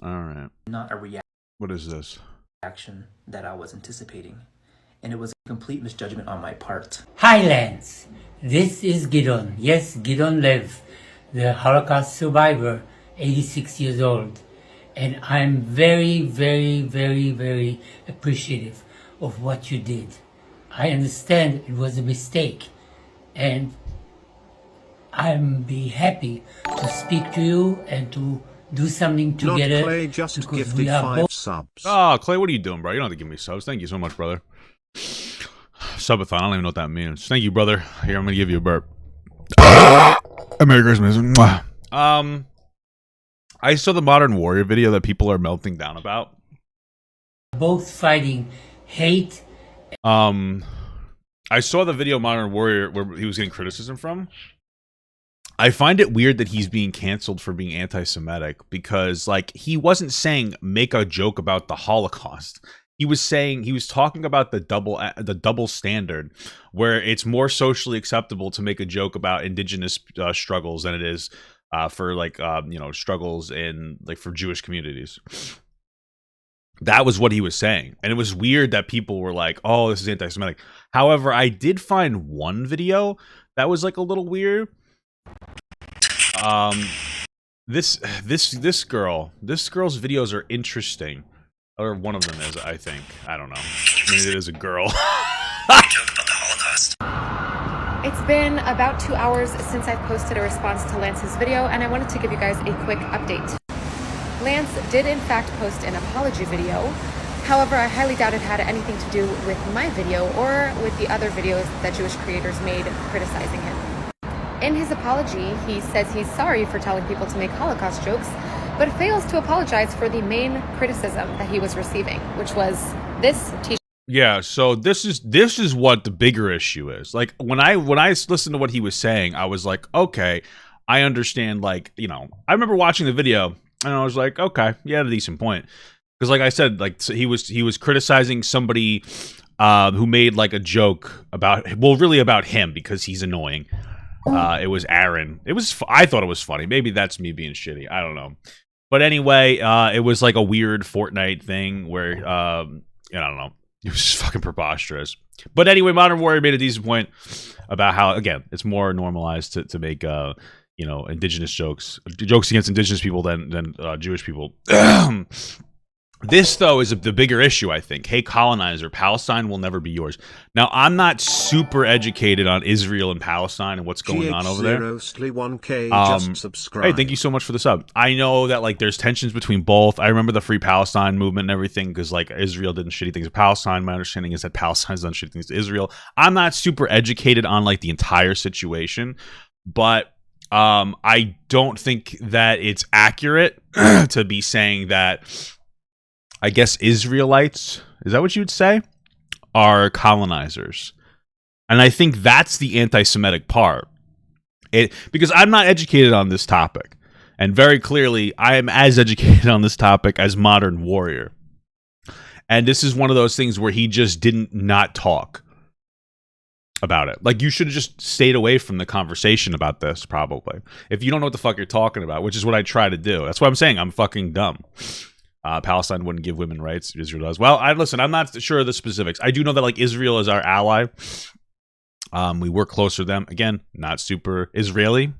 All right. Not a reaction. What is this? Action that I was anticipating, and it was a complete misjudgment on my part. Hi Lance, this is Gidon. Yes, Gidon Lev, the Holocaust survivor, 86 years old. And I'm very, very, very, very appreciative of what you did. I understand it was a mistake, and I'm be happy to speak to you and to do something together. Not Clay just gifted 5 subs. Oh, Clay, what are you doing, bro? You don't have to give me subs. Thank you so much, brother. Subathon, I don't even know what that means. Thank you, brother. Here, I'm gonna give you a burp. Merry Christmas. I saw the Modern Warrior video that people are melting down about. Both fighting hate. I saw the video Modern Warrior where he was getting criticism from. I find it weird that he's being canceled for being anti-Semitic because, like, he wasn't saying make a joke about the Holocaust. He was talking about the double standard, where it's more socially acceptable to make a joke about indigenous struggles than it is for like struggles in like for Jewish communities. That was what he was saying, and it was weird that people were like, "Oh, this is anti-Semitic." However, I did find one video that was like a little weird. This girl's videos are interesting. Or one of them is, I think. I don't know. I mean, it is a girl. It's been about 2 hours since I've posted a response to Lance's video, and I wanted to give you guys a quick update. Lance did in fact post an apology video. However, I highly doubt it had anything to do with my video or with the other videos that Jewish creators made criticizing him. In his apology, he says he's sorry for telling people to make Holocaust jokes, but fails to apologize for the main criticism that he was receiving, which was this t-shirt. Yeah, so this is what the bigger issue is. Like when I listened to what he was saying, I was like, okay, I understand. Like, I remember watching the video and I was like, okay, you had a decent point. Because like I said, like so he was criticizing somebody who made like a joke about, well, really about him because he's annoying. It was Aaron. I thought it was funny. Maybe that's me being shitty. I don't know. But anyway, it was like a weird Fortnite thing where, I don't know. It was just fucking preposterous. But anyway, Modern Warrior made a decent point about how, again, it's more normalized to make, indigenous jokes against indigenous people than Jewish people. This, though, is the bigger issue, I think. Hey, colonizer, Palestine will never be yours. Now, I'm not super educated on Israel and Palestine and what's going on over there. Just subscribe. Hey, thank you so much for the sub. I know that, like, there's tensions between both. I remember the Free Palestine movement and everything because, like, Israel did shitty things to Palestine. My understanding is that Palestine's done shitty things to Israel. I'm not super educated on, like, the entire situation, but I don't think that it's accurate to be saying that I guess Israelites, is that what you would say, are colonizers. And I think that's the anti-Semitic part. Because I'm not educated on this topic. And very clearly, I am as educated on this topic as Modern Warrior. And this is one of those things where he just didn't not talk about it. Like, you should have just stayed away from the conversation about this, probably. If you don't know what the fuck you're talking about, which is what I try to do. That's what I'm saying. I'm fucking dumb. Palestine wouldn't give women rights. Israel does. Well, listen, I'm not sure of the specifics. I do know that, like, Israel is our ally. We work closer to them. Again, not super Israeli.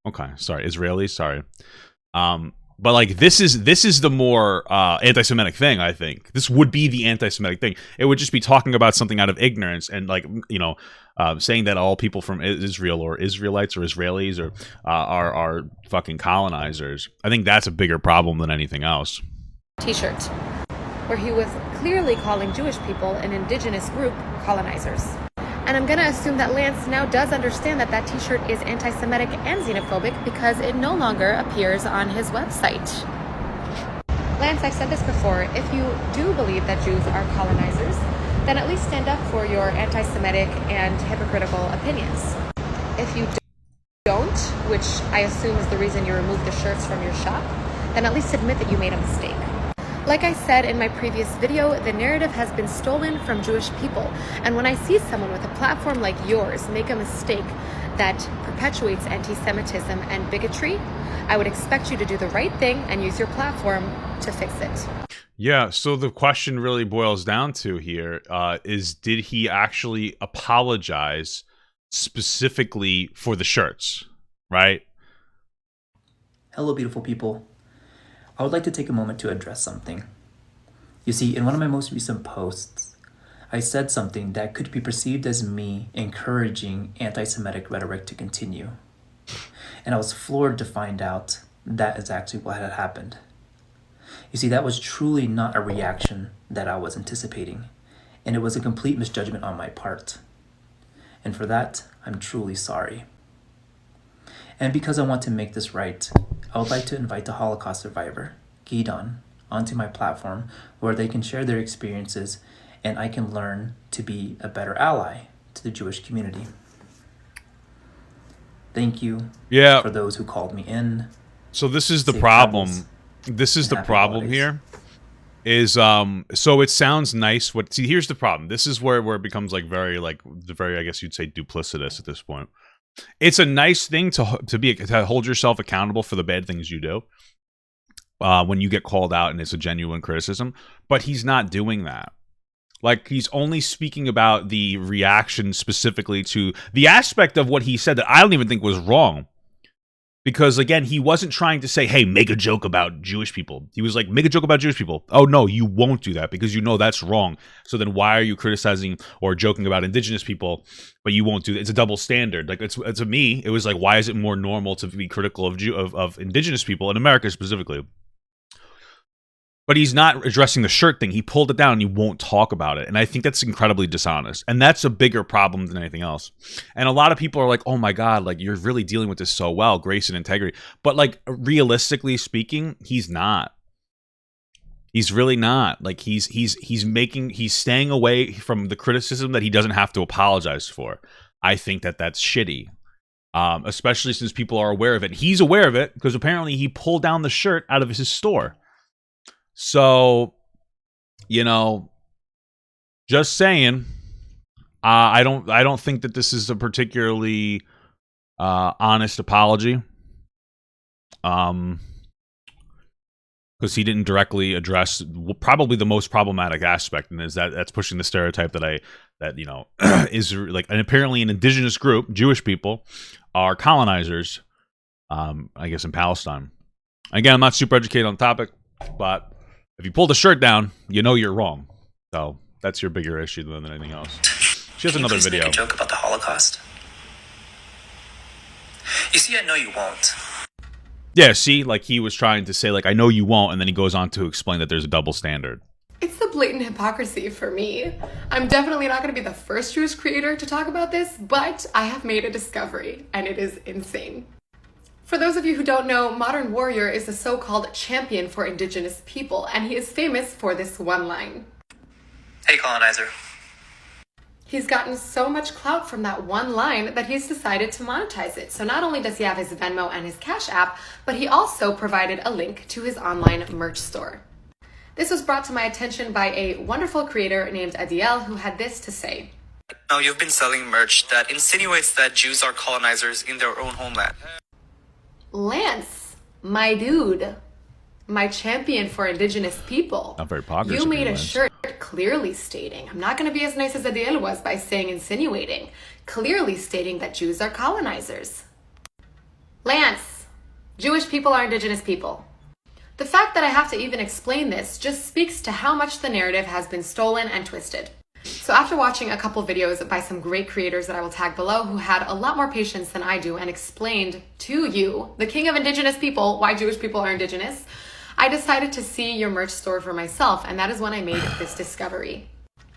Okay, sorry. Israeli, sorry. But, like, this is the more anti-Semitic thing, I think. This would be the anti-Semitic thing. It would just be talking about something out of ignorance and, like, saying that all people from Israel or Israelites or Israelis are fucking colonizers. I think that's a bigger problem than anything else. T-shirt, where he was clearly calling Jewish people, an indigenous group, colonizers. And I'm going to assume that Lance now does understand that that t-shirt is anti-Semitic and xenophobic because it no longer appears on his website. Lance, I've said this before, if you do believe that Jews are colonizers, then at least stand up for your anti-Semitic and hypocritical opinions. If you don't, which I assume is the reason you removed the shirts from your shop, then at least admit that you made a mistake. Like I said in my previous video, the narrative has been stolen from Jewish people. And when I see someone with a platform like yours make a mistake that perpetuates anti-Semitism and bigotry, I would expect you to do the right thing and use your platform to fix it. Yeah, so the question really boils down to here is, did he actually apologize specifically for the shirts, right? Hello, beautiful people. I would like to take a moment to address something. You see, in one of my most recent posts, I said something that could be perceived as me encouraging anti-Semitic rhetoric to continue. And I was floored to find out that is actually what had happened. You see, that was truly not a reaction that I was anticipating, and it was a complete misjudgment on my part. And for that, I'm truly sorry. And because I want to make this right, I would like to invite the Holocaust survivor, Gidon, onto my platform where they can share their experiences and I can learn to be a better ally to the Jewish community. Thank you for those who called me in. So this is the problem. This is the problem here. Is so it sounds nice. See, here's the problem. This is where it becomes like very I guess you'd say duplicitous at this point. It's a nice thing to hold yourself accountable for the bad things you do when you get called out and it's a genuine criticism, but he's not doing that. Like, he's only speaking about the reaction specifically to the aspect of what he said that I don't even think was wrong. Because, again, he wasn't trying to say, hey, make a joke about Jewish people. He was like, make a joke about Jewish people. Oh, no, you won't do that because you know that's wrong. So then why are you criticizing or joking about indigenous people, but you won't do that? It's a double standard. Like, it's to me, it was like, why is it more normal to be critical of indigenous people in America specifically? But he's not addressing the shirt thing. He pulled it down and he won't talk about it. And I think that's incredibly dishonest. And that's a bigger problem than anything else. And a lot of people are like, oh my God, like, you're really dealing with this so well, grace and integrity. But like, realistically speaking, he's not. He's really not. Like, he's staying away from the criticism that he doesn't have to apologize for. I think that that's shitty. Especially since people are aware of it. He's aware of it because apparently he pulled down the shirt out of his store. So, you know, just saying, I don't think that this is a particularly honest apology. Because he didn't directly address probably the most problematic aspect, and is that's pushing the stereotype that you know is like, and apparently an indigenous group, Jewish people, are colonizers. I guess in Palestine. Again, I'm not super educated on the topic, but if you pull the shirt down, you know you're wrong. So that's your bigger issue than anything else. She has another video. Make a joke about the Holocaust. You see, I know you won't. Yeah, see, like, he was trying to say, like, I know you won't, and then he goes on to explain that there's a double standard. It's the blatant hypocrisy for me. I'm definitely not going to be the first Jewish creator to talk about this, but I have made a discovery, and it is insane. For those of you who don't know, Modern Warrior is a so-called champion for indigenous people, and he is famous for this one line. Hey, colonizer. He's gotten so much clout from that one line that he's decided to monetize it. So not only does he have his Venmo and his Cash App, but he also provided a link to his online merch store. This was brought to my attention by a wonderful creator named Adiel, who had this to say. Now, you've been selling merch that insinuates that Jews are colonizers in their own homeland. Lance, my dude, my champion for indigenous people. Not very popular. You made a shirt clearly stating, I'm not going to be as nice as Adiel was by saying insinuating, clearly stating that Jews are colonizers. Lance, Jewish people are indigenous people. The fact that I have to even explain this just speaks to how much the narrative has been stolen and twisted. So after watching a couple videos by some great creators that I will tag below who had a lot more patience than I do and explained to you, the king of indigenous people, why Jewish people are indigenous, I decided to see your merch store for myself, and that is when I made this discovery.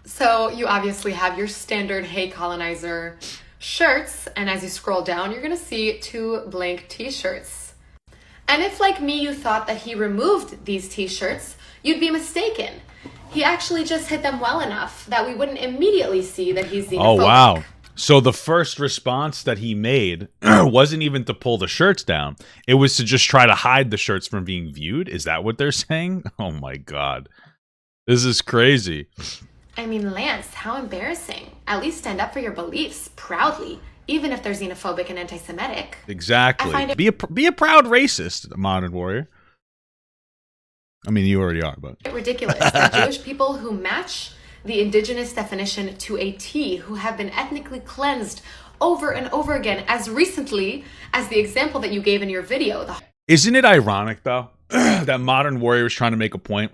So you obviously have your standard Hey Colonizer shirts, and as you scroll down, you're gonna see 2 blank t-shirts. And if, like me, you thought that he removed these t-shirts, you'd be mistaken. He actually just hit them well enough that we wouldn't immediately see that he's xenophobic. Oh, wow. So the first response that he made wasn't even to pull the shirts down. It was to just try to hide the shirts from being viewed? Is that what they're saying? Oh, my God. This is crazy. I mean, Lance, how embarrassing. At least stand up for your beliefs proudly. even if they're xenophobic and anti-Semitic. Exactly. Be a proud racist, modern warrior. I mean, you already are, but Ridiculous that Jewish people who match the indigenous definition to a T, who have been ethnically cleansed over and over again, as recently as the example that you gave in your video. Isn't it ironic though that modern warrior is trying to make a point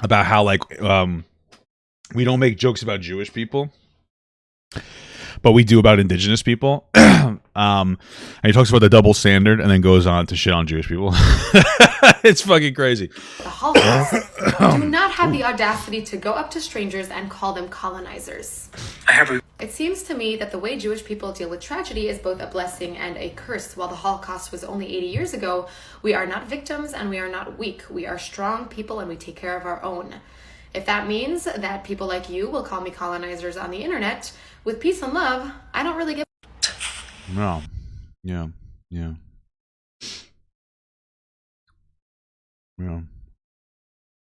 about how like we don't make jokes about Jewish people, but we do about indigenous people. And he talks about the double standard and then goes on to shit on Jewish people. It's fucking crazy. The Holocaust do not have the audacity to go up to strangers and call them colonizers. It seems to me that the way Jewish people deal with tragedy is both a blessing and a curse. While the Holocaust was only 80 years ago, we are not victims and we are not weak. We are strong people and we take care of our own. If that means that people like you will call me colonizers on the internet, with peace and love, I don't really give. No. Yeah. Yeah. Yeah.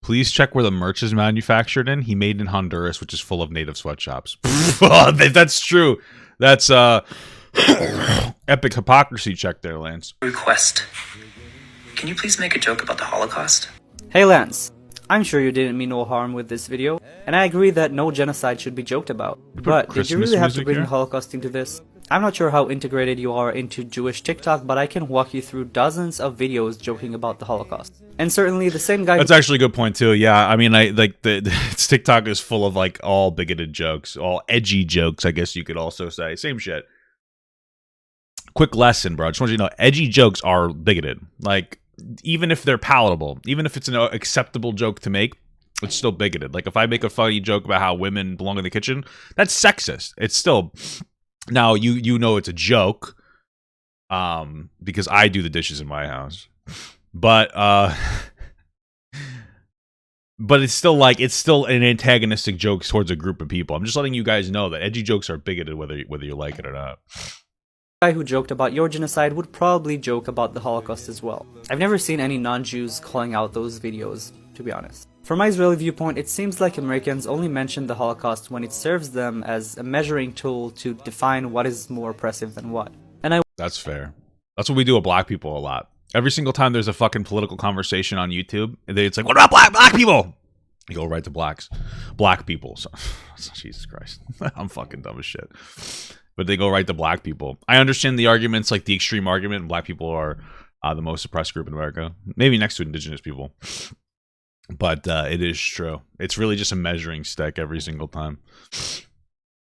Please check where the merch is manufactured in. He made in Honduras, which is full of native sweatshops. That's true. That's epic hypocrisy check there, Lance. Request. Can you please make a joke about the Holocaust? Hey Lance, I'm sure you didn't mean no harm with this video, and I agree that no genocide should be joked about. But did you really have to bring the Holocaust into this? I'm not sure how integrated you are into Jewish TikTok, but I can walk you through dozens of videos joking about the Holocaust. And certainly the same guy— That's actually a good point too. Yeah, I mean, TikTok is full of like all bigoted jokes, all edgy jokes, I guess you could also say. Same shit. Quick lesson, bro. I just want you to know, edgy jokes are bigoted. Like, even if they're palatable, even if it's an acceptable joke to make, it's still bigoted. Like, if I make a funny joke about how women belong in the kitchen, that's sexist. It's still... Now, you know it's a joke, because I do the dishes in my house. But it's still an antagonistic joke towards a group of people. I'm just letting you guys know that edgy jokes are bigoted whether you like it or not. Guy who joked about your genocide would probably joke about the Holocaust as well. I've never seen any non-Jews calling out those videos, to be honest. From my Israeli viewpoint, it seems like Americans only mention the Holocaust when it serves them as a measuring tool to define what is more oppressive than what. That's fair. That's what we do with black people a lot. Every single time there's a fucking political conversation on YouTube, it's like, what about black people? You go right to black people. So, Jesus Christ. I'm fucking dumb as shit. But they go right to black people. I understand the arguments, like the extreme argument, and black people are the most oppressed group in America. Maybe next to indigenous people. But it is true. It's really just a measuring stick every single time.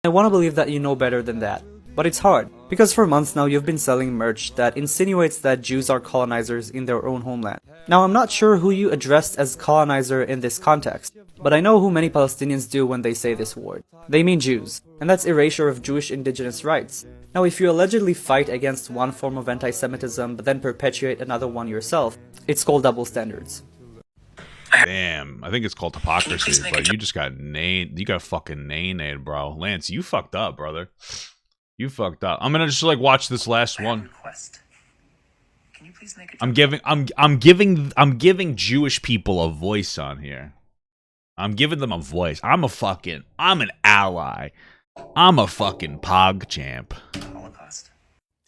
I want to believe that you know better than that. But it's hard, because for months now you've been selling merch that insinuates that Jews are colonizers in their own homeland. Now I'm not sure who you addressed as colonizer in this context, but I know who many Palestinians do when they say this word. They mean Jews, and that's erasure of Jewish indigenous rights. Now if you allegedly fight against one form of anti-Semitism but then perpetuate another one yourself, it's called double standards. Damn, I think it's called hypocrisy, but you just got named. You got fucking named, bro. Lance, you fucked up, brother. You fucked up. I'm gonna just like watch this last one. Can you please make a I'm giving Jewish people a voice on here. I'm giving them a voice. I'm an ally. I'm a fucking pog champ. Holocaust.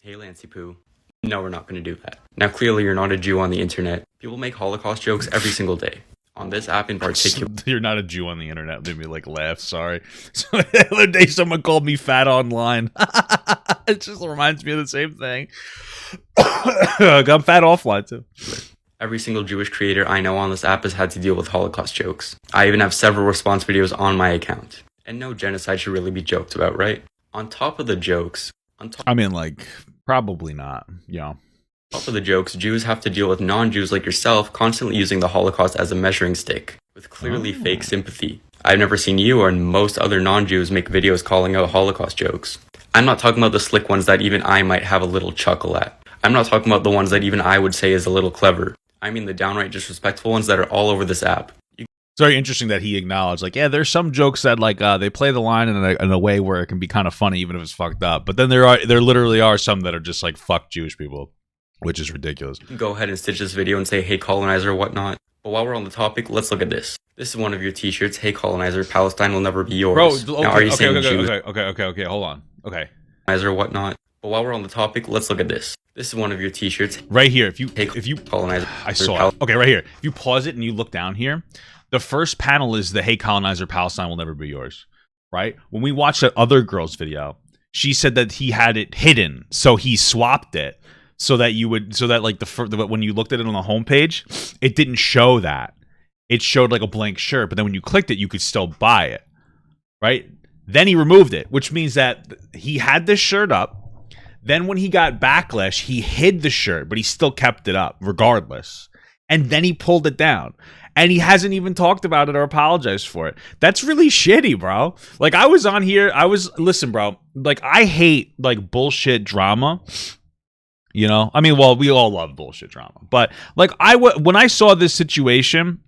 Hey Lancey Poo. No, we're not going to do that. Now clearly you're not a Jew on the internet. People make Holocaust jokes every single day. On this app in particular. You're not a Jew on the internet. Made me like laugh. Sorry. So the other day someone called me fat online. It just reminds me of the same thing. I'm fat offline too. Every single Jewish creator I know on this app has had to deal with Holocaust jokes. I even have several response videos on my account. And no genocide should really be joked about, right? On top of the jokes... I mean, like, probably not. Yeah. On top of the jokes, Jews have to deal with non-Jews like yourself constantly using the Holocaust as a measuring stick, with clearly fake sympathy. I've never seen you or most other non-Jews make videos calling out Holocaust jokes. I'm not talking about the slick ones that even I might have a little chuckle at. I'm not talking about the ones that even I would say is a little clever. I mean the downright disrespectful ones that are all over this app. It's very interesting that he acknowledged, like, yeah, there's some jokes that, like, they play the line in a way where it can be kind of funny, even if it's fucked up. But then there literally are some that are just like, fuck Jewish people, which is ridiculous. Go ahead and stitch this video and say, hey, colonizer, or whatnot. But while we're on the topic, let's look at this. This is one of your t-shirts. Hey, colonizer, Palestine will never be yours. Bro, okay, now, are you saying okay, hold on. Okay. colonizer or whatnot? But while we're on the topic, let's look at this. This is one of your t-shirts. Right here. If you colonizer, I saw it. Okay, right here. If you pause it and you look down here, the first panel is the "Hey colonizer, Palestine will never be yours." Right? When we watched that other girl's video, she said that he had it hidden, so he swapped it so that when you looked at it on the homepage, it didn't show that. It showed like a blank shirt, but then when you clicked it, you could still buy it. Right? Then he removed it, which means that he had this shirt up. Then when he got backlash, he hid the shirt, but he still kept it up regardless. And then he pulled it down. And he hasn't even talked about it or apologized for it. That's really shitty, bro. Like, I was on here. Listen, bro. Like, I hate, like, bullshit drama. You know? I mean, well, we all love bullshit drama. But, like, when I saw this situation,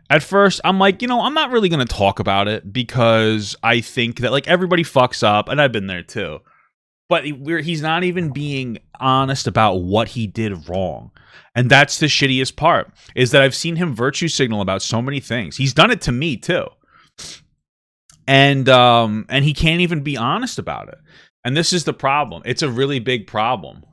at first, I'm like, you know, I'm not really going to talk about it because I think that, like, everybody fucks up. And I've been there, too. But he's not even being honest about what he did wrong. And that's the shittiest part, is that I've seen him virtue signal about so many things. He's done it to me, too. And he can't even be honest about it. And this is the problem. It's a really big problem.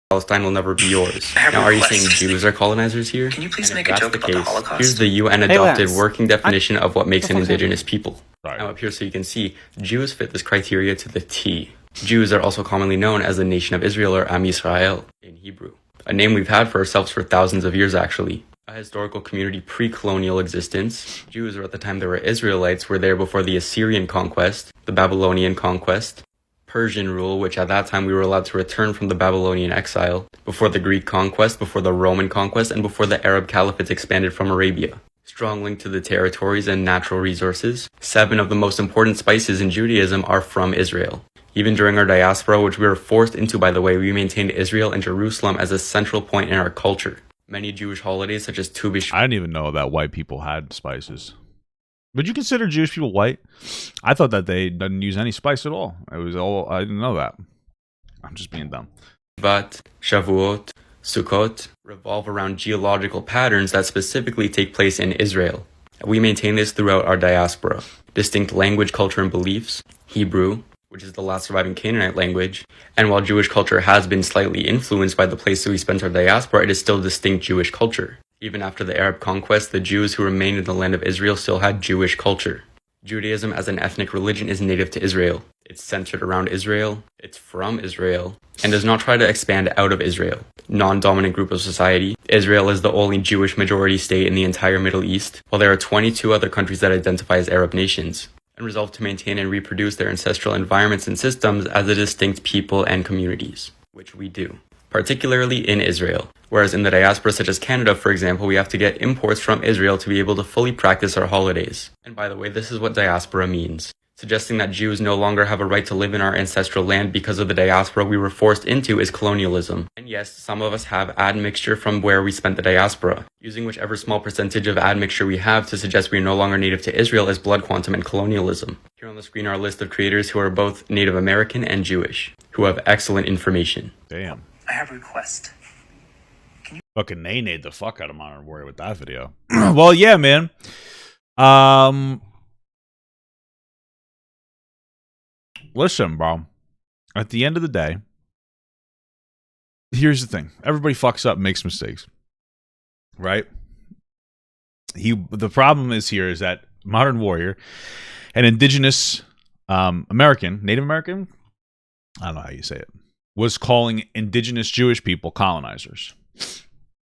Palestine will never be yours. Now, are you saying Jews are colonizers here? Can you please make a joke about the Holocaust? Here's the UN-adopted working definition of what makes an Fuck's indigenous people. Sorry. Now, up here so you can see, Jews fit this criteria to the T. Jews are also commonly known as the Nation of Israel, or Am Yisrael in Hebrew. A name we've had for ourselves for thousands of years, actually. A historical community pre-colonial existence. Jews, or at the time they were Israelites, were there before the Assyrian conquest, the Babylonian conquest, Persian rule, which at that time we were allowed to return from the Babylonian exile, before the Greek conquest, before the Roman conquest, and before the Arab caliphates expanded from Arabia. Strong link to the territories and natural resources. 7 of the most important spices in Judaism are from Israel. Even during our diaspora, which we were forced into, by the way, we maintained Israel and Jerusalem as a central point in our culture. Many Jewish holidays, such as Tu B'Shvat. I didn't even know that white people had spices. Would you consider Jewish people white? I thought that they didn't use any spice at all. I didn't know that. I'm just being dumb. Shavuot, Sukkot revolve around geological patterns that specifically take place in Israel. We maintain this throughout our diaspora. Distinct language, culture, and beliefs. Hebrew, which is the last surviving Canaanite language, and while Jewish culture has been slightly influenced by the place we spent our diaspora, it is still distinct Jewish culture. Even after the Arab conquest, the Jews who remained in the land of Israel still had Jewish culture. Judaism as an ethnic religion is native to Israel. It's centered around Israel, it's from Israel, and does not try to expand out of Israel. Non-dominant group of society. Israel is the only Jewish majority state in the entire Middle East, while there are 22 other countries that identify as Arab nations, and resolve to maintain and reproduce their ancestral environments and systems as a distinct people and communities, which we do, particularly in Israel. Whereas in the diaspora such as Canada, for example, we have to get imports from Israel to be able to fully practice our holidays. And by the way, this is what diaspora means. Suggesting that Jews no longer have a right to live in our ancestral land because of the diaspora we were forced into is colonialism. And yes, some of us have admixture from where we spent the diaspora. Using whichever small percentage of admixture we have to suggest we are no longer native to Israel is blood quantum and colonialism. Here on the screen are a list of creators who are both Native American and Jewish, who have excellent information. Damn. I have a request. Fucking nay-nayed the fuck out of Modern Warrior with that video. Well, yeah, man. Listen, bro. At the end of the day, here's the thing. Everybody fucks up and makes mistakes. Right? The problem is that Modern Warrior, an indigenous American, Native American, I don't know how you say it, was calling indigenous Jewish people colonizers.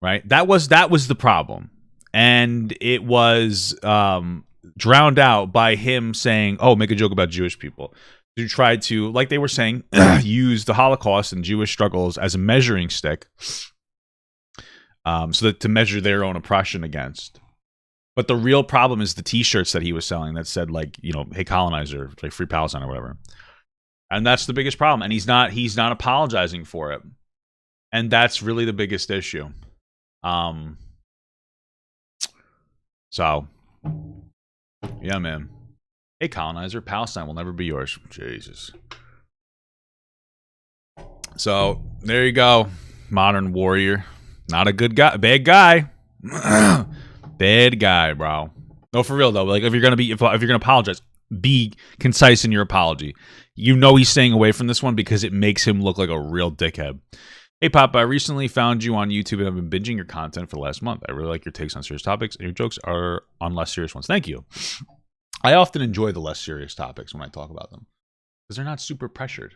Right? That was the problem. And it was drowned out by him saying, oh, make a joke about Jewish people. To try to, like they were saying, use the Holocaust and Jewish struggles as a measuring stick, so that to measure their own oppression against. But the real problem is the T-shirts that he was selling that said, like, you know, hey colonizer, like free Palestine or whatever. And that's the biggest problem. And he's not apologizing for it. And that's really the biggest issue. So, yeah, man. Hey, colonizer, Palestine will never be yours. Jesus. So, there you go. Modern Warrior. Not a good guy. Bad guy. Bad guy, bro. No, for real, though. Like, if you're going to apologize, be concise in your apology. You know he's staying away from this one because it makes him look like a real dickhead. Hey, Pop, I recently found you on YouTube and I've been binging your content for the last month. I really like your takes on serious topics and your jokes are on less serious ones. Thank you. I often enjoy the less serious topics when I talk about them because they're not super pressured.